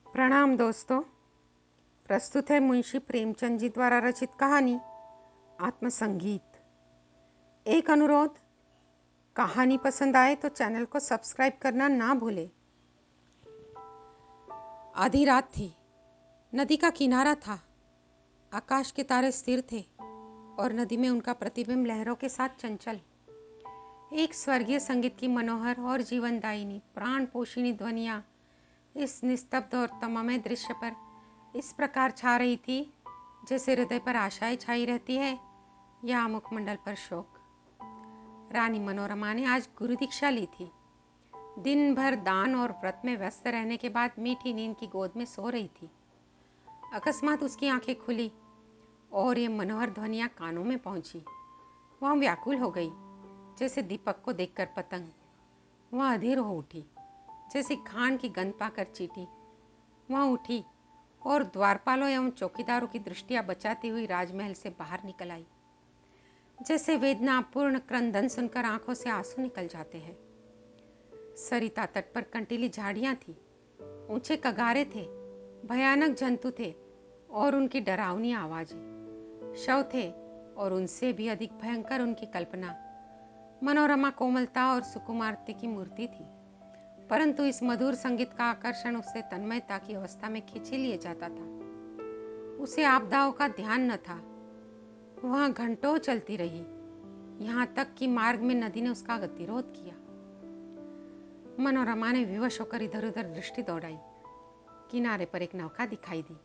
प्रणाम दोस्तों। प्रस्तुत है मुंशी प्रेमचंद जी द्वारा रचित कहानी आत्मसंगीत। एक अनुरोध, कहानी पसंद आए तो चैनल को सब्सक्राइब करना ना भूलें। आधी रात थी, नदी का किनारा था, आकाश के तारे स्थिर थे और नदी में उनका प्रतिबिंब लहरों के साथ चंचल। एक स्वर्गीय संगीत की मनोहर और जीवनदायिनी प्राण पोषिणी ध्वनियाँ इस निस्तब्ध और तममय दृश्य पर इस प्रकार छा रही थी जैसे हृदय पर आशाएं छाई रहती है या मुखमंडल पर शोक। रानी मनोरमा ने आज गुरु दीक्षा ली थी। दिन भर दान और व्रत में व्यस्त रहने के बाद मीठी नींद की गोद में सो रही थी। अकस्मात उसकी आंखें खुली और ये मनोहर ध्वनियाँ कानों में पहुंची। वह व्याकुल हो गई जैसे दीपक को देखकर पतंग। वह अधीर हो उठी जैसे खान की गंध पाकर चींटी। वह उठी और द्वारपालों एवं चौकीदारों की दृष्टियां बचाती हुई राजमहल से बाहर निकल आई। जैसे वेदनापूर्ण क्रंदन सुनकर आंखों से आंसू निकल जाते हैं। सरिता तट पर कंटीली झाड़ियां थी, ऊंचे कगारे थे, भयानक जंतु थे और उनकी डरावनी आवाजें। शव थे और उनसे भी अधिक भयंकर उनकी कल्पना। मनोरमा कोमलता और सुकुमारती की मूर्ति थी, परंतु इस मधुर संगीत का आकर्षण उसे तन्मयता की अवस्था में खींच लिया जाता था। उसे आपदाओं का ध्यान न था। वह घंटों चलती रही, यहाँ तक कि मार्ग में नदी ने उसका गतिरोध किया। मनोरमा ने विवश होकर इधर उधर दृष्टि दौड़ाई। किनारे पर एक नौका दिखाई दी।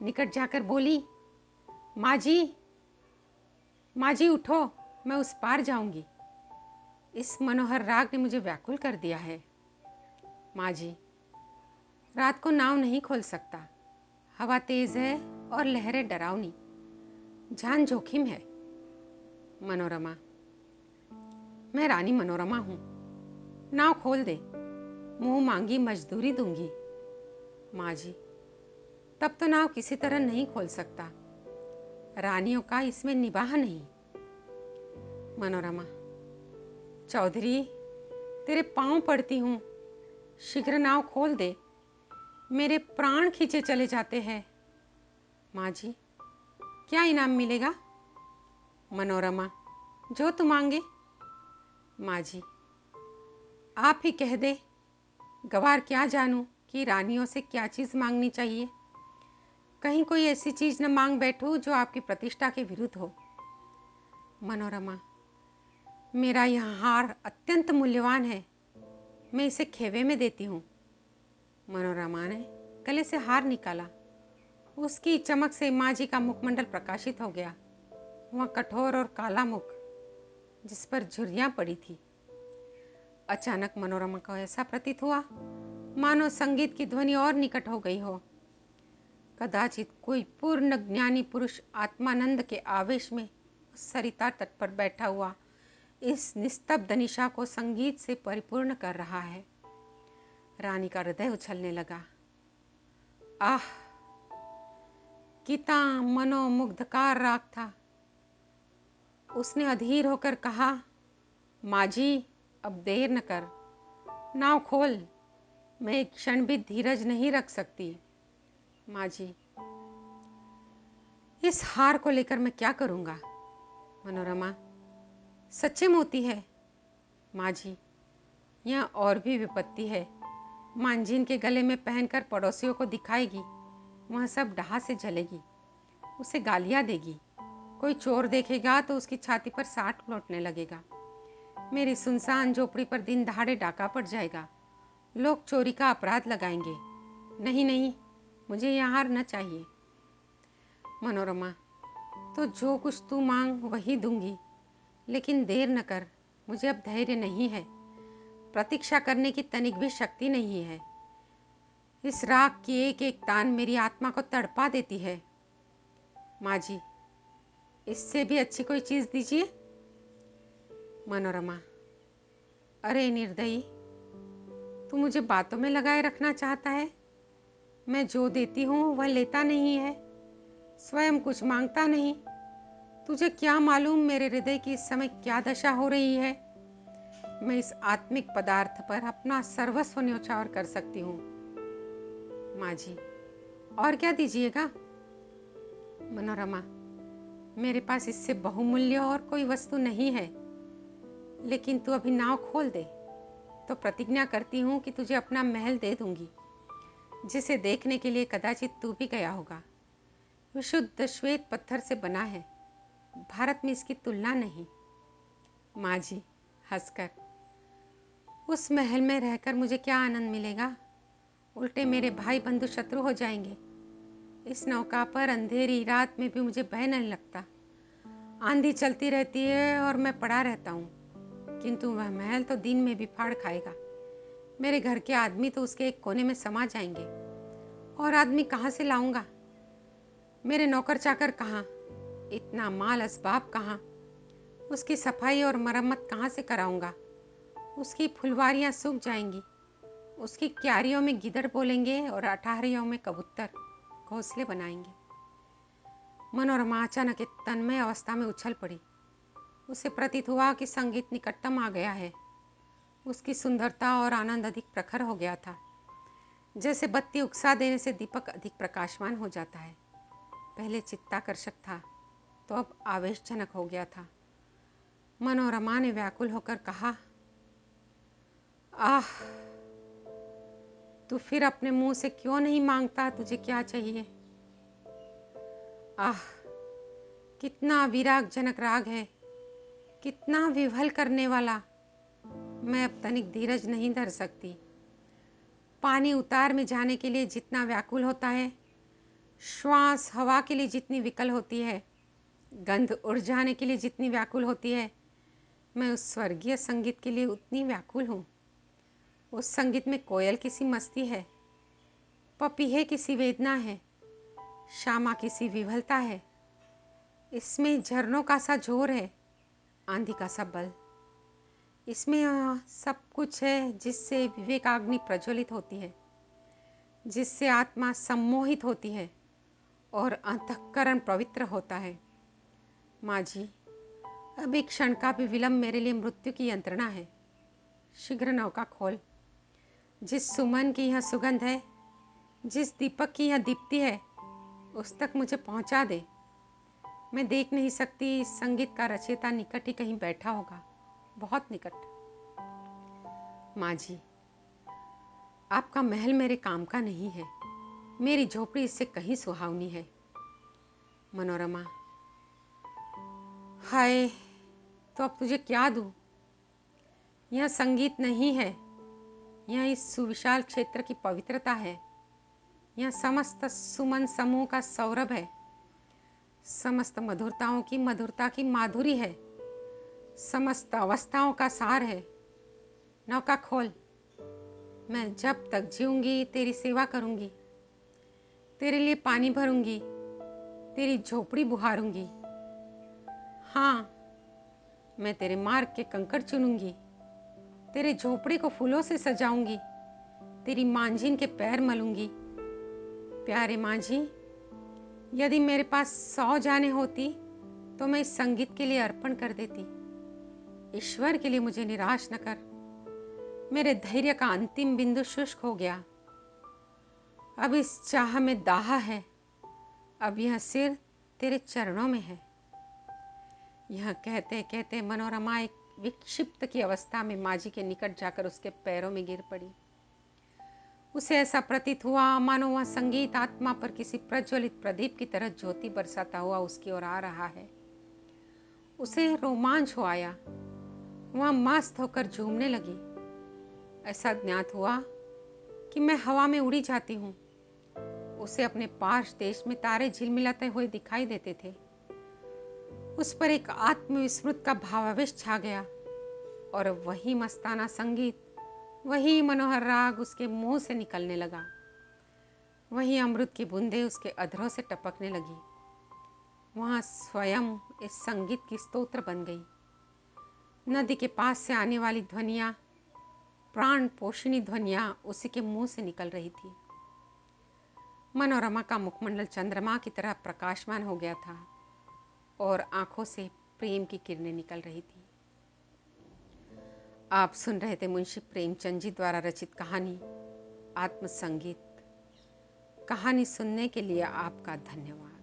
निकट जाकर बोली, माँ जी, माँ जी उठो, मैं उस पार जाऊंगी। इस मनोहर राग ने मुझे व्याकुल कर दिया है। माँ जी, रात को नाव नहीं खोल सकता। हवा तेज है और लहरें डरावनी, जान जोखिम है। मनोरमा, मैं रानी मनोरमा हूँ, नाव खोल दे, मुंह मांगी मजदूरी दूंगी। माँ जी, तब तो नाव किसी तरह नहीं खोल सकता, रानियों का इसमें निबाह नहीं। मनोरमा, चौधरी, तेरे पांव पड़ती हूँ, शीघ्र नाव खोल दे, मेरे प्राण खींचे चले जाते हैं। माँ जी, क्या इनाम मिलेगा? मनोरमा, जो तू मांगे। माँ जी, आप ही कह दे, गवार क्या जानूं कि रानियों से क्या चीज़ मांगनी चाहिए। कहीं कोई ऐसी चीज़ न मांग बैठूं जो आपकी प्रतिष्ठा के विरुद्ध हो। मनोरमा, मेरा यह हार अत्यंत मूल्यवान है, मैं इसे खेवे में देती हूँ। मनोरमा ने गले से हार निकाला। उसकी चमक से माँ जी का मुखमंडल प्रकाशित हो गया। वह कठोर और काला मुख जिस पर झुर्रियाँ पड़ी थी। अचानक मनोरमा को ऐसा प्रतीत हुआ मानो संगीत की ध्वनि और निकट हो गई हो। कदाचित कोई पूर्ण ज्ञानी पुरुष आत्मानंद के आवेश में उस सरिता तट पर बैठा हुआ इस निस्तब्ध निशा को संगीत से परिपूर्ण कर रहा है। रानी का हृदय उछलने लगा। आह, कितना मनोमुग्धकार राग था। उसने अधीर होकर कहा, माँ जी, अब देर न कर, नाव खोल, मैं एक क्षण भी धीरज नहीं रख सकती। माँ जी, इस हार को लेकर मैं क्या करूँगा? मनोरमा, सच्चे मोती है। माँ जी, यहाँ और भी विपत्ति है। मांझिन के गले में पहनकर पड़ोसियों को दिखाएगी, वह सब डहा से जलेगी, उसे गालियाँ देगी। कोई चोर देखेगा तो उसकी छाती पर साट लौटने लगेगा। मेरी सुनसान झोपड़ी पर दिन दहाड़े डाका पड़ जाएगा, लोग चोरी का अपराध लगाएंगे। नहीं नहीं, मुझे यह हार न चाहिए। मनोरमा, तो जो कुछ तू मांग वही दूंगी, लेकिन देर न कर, मुझे अब धैर्य नहीं है, प्रतीक्षा करने की तनिक भी शक्ति नहीं है। इस राग की एक एक तान मेरी आत्मा को तड़पा देती है। माँ जी, इससे भी अच्छी कोई चीज़ दीजिए। मनोरमा, अरे निर्दयी, तू मुझे बातों में लगाए रखना चाहता है। मैं जो देती हूँ वह लेता नहीं है, स्वयं कुछ मांगता नहीं। तुझे क्या मालूम मेरे हृदय की इस समय क्या दशा हो रही है। मैं इस आत्मिक पदार्थ पर अपना सर्वस्व न्यौछावर कर सकती हूँ। माँ जी, और क्या दीजिएगा? मनोरमा, मेरे पास इससे बहुमूल्य और कोई वस्तु नहीं है, लेकिन तू अभी नाव खोल दे तो प्रतिज्ञा करती हूँ कि तुझे अपना महल दे दूंगी, जिसे देखने के लिए कदाचित तू भी गया होगा। विशुद्ध श्वेत पत्थर से बना है, भारत में इसकी तुलना नहीं। माँ जी हंसकर, उस महल में रहकर मुझे क्या आनंद मिलेगा? उल्टे मेरे भाई बंधु शत्रु हो जाएंगे। इस नौका पर अंधेरी रात में भी मुझे भय नहीं लगता। आंधी चलती रहती है और मैं पड़ा रहता हूँ, किंतु वह महल तो दिन में भी फाड़ खाएगा। मेरे घर के आदमी तो उसके एक कोने में समा जाएंगे, और आदमी कहाँ से लाऊंगा? मेरे नौकर चाकर कहाँ? इतना माल असबाब कहाँ? उसकी सफाई और मरम्मत कहाँ से कराऊंगा? उसकी फुलवारियाँ सूख जाएंगी, उसकी क्यारियों में गिदड़ बोलेंगे और अटारियों में कबूतर घोंसले बनाएंगे। मनोरमा अचानक एक तन्मय अवस्था में उछल पड़ी। उसे प्रतीत हुआ कि संगीत निकटतम आ गया है। उसकी सुंदरता और आनंद अधिक प्रखर हो गया था। जैसे बत्ती उकसा देने से दीपक अधिक प्रकाशमान हो जाता है। पहले चित्ताकर्षक था तो अब आवेशजनक हो गया था। मनोरमा ने व्याकुल होकर कहा, आह, तू फिर अपने मुंह से क्यों नहीं मांगता तुझे क्या चाहिए? आह, कितना विरागजनक राग है, कितना विह्वल करने वाला। मैं अब तनिक धीरज नहीं धर सकती। पानी उतार में जाने के लिए जितना व्याकुल होता है, श्वास हवा के लिए जितनी विकल होती है, गंध उड़ जाने के लिए जितनी व्याकुल होती है, मैं उस स्वर्गीय संगीत के लिए उतनी व्याकुल हूँ। उस संगीत में कोयल की सी मस्ती है, पपीहे की सी वेदना है, श्यामा की सी विह्वलता है। इसमें झरनों का सा जोर है, आंधी का सा बल। इसमें सब कुछ है जिससे विवेकाग्नि प्रज्वलित होती है, जिससे आत्मा सम्मोहित होती है और अंतःकरण पवित्र होता है। माँ जी, अब एक क्षण का भी विलंब मेरे लिए मृत्यु की यंत्रणा है। शीघ्र नौका खोल। जिस सुमन की यह सुगंध है, जिस दीपक की यह दीप्ति है, उस तक मुझे पहुंचा दे। मैं देख नहीं सकती, इस संगीत का रचयिता निकट ही कहीं बैठा होगा, बहुत निकट। माँ जी, आपका महल मेरे काम का नहीं है, मेरी झोपड़ी इससे कहीं सुहावनी है। मनोरमा, हाय, तो अब तुझे क्या दूं? यह संगीत नहीं है, यह इस सुविशाल क्षेत्र की पवित्रता है। यह समस्त सुमन समूह का सौरभ है, समस्त मधुरताओं की मधुरता की माधुरी है, समस्त अवस्थाओं का सार है। नौका खोल। मैं जब तक जीऊंगी तेरी सेवा करूंगी, तेरे लिए पानी भरूंगी, तेरी झोपड़ी बुहारूंगी। हाँ, मैं तेरे मार्ग के कंकड़ चुनूंगी, तेरे झोपड़ी को फूलों से सजाऊंगी, तेरी मांझिन के पैर मलूंगी। प्यारे मांझी, यदि मेरे पास 100 जाने होती तो मैं इस संगीत के लिए अर्पण कर देती। ईश्वर के लिए मुझे निराश न कर। मेरे धैर्य का अंतिम बिंदु शुष्क हो गया। अब इस चाह में दाह है, अब यह सिर तेरे चरणों में है। यह कहते कहते मनोरमा एक विक्षिप्त की अवस्था में माँ जी के निकट जाकर उसके पैरों में गिर पड़ी। उसे ऐसा प्रतीत हुआ मानो वह संगीत आत्मा पर किसी प्रज्वलित प्रदीप की तरह ज्योति बरसाता हुआ उसकी ओर आ रहा है। उसे रोमांच हो आया, वह मस्त होकर झूमने लगी। ऐसा ज्ञात हुआ कि मैं हवा में उड़ी जाती हूँ। उसे अपने पार्श देश में तारे झिलमिलाते हुए दिखाई देते थे। उस पर एक आत्मविस्मृत का भावावेश छा गया और वही मस्ताना संगीत, वही मनोहर राग उसके मुंह से निकलने लगा। वही अमृत की बूंदें उसके अधरों से टपकने लगी। वहाँ स्वयं इस संगीत की स्तोत्र बन गई। नदी के पास से आने वाली ध्वनियाँ, प्राण पोषिणी ध्वनियाँ उसी के मुंह से निकल रही थी। मनोरमा का मुखमंडल चंद्रमा की तरह प्रकाशमान हो गया था और आंखों से प्रेम की किरणें निकल रही थी। आप सुन रहे थे मुंशी प्रेमचंद जी द्वारा रचित कहानी आत्मसंगीत। कहानी सुनने के लिए आपका धन्यवाद।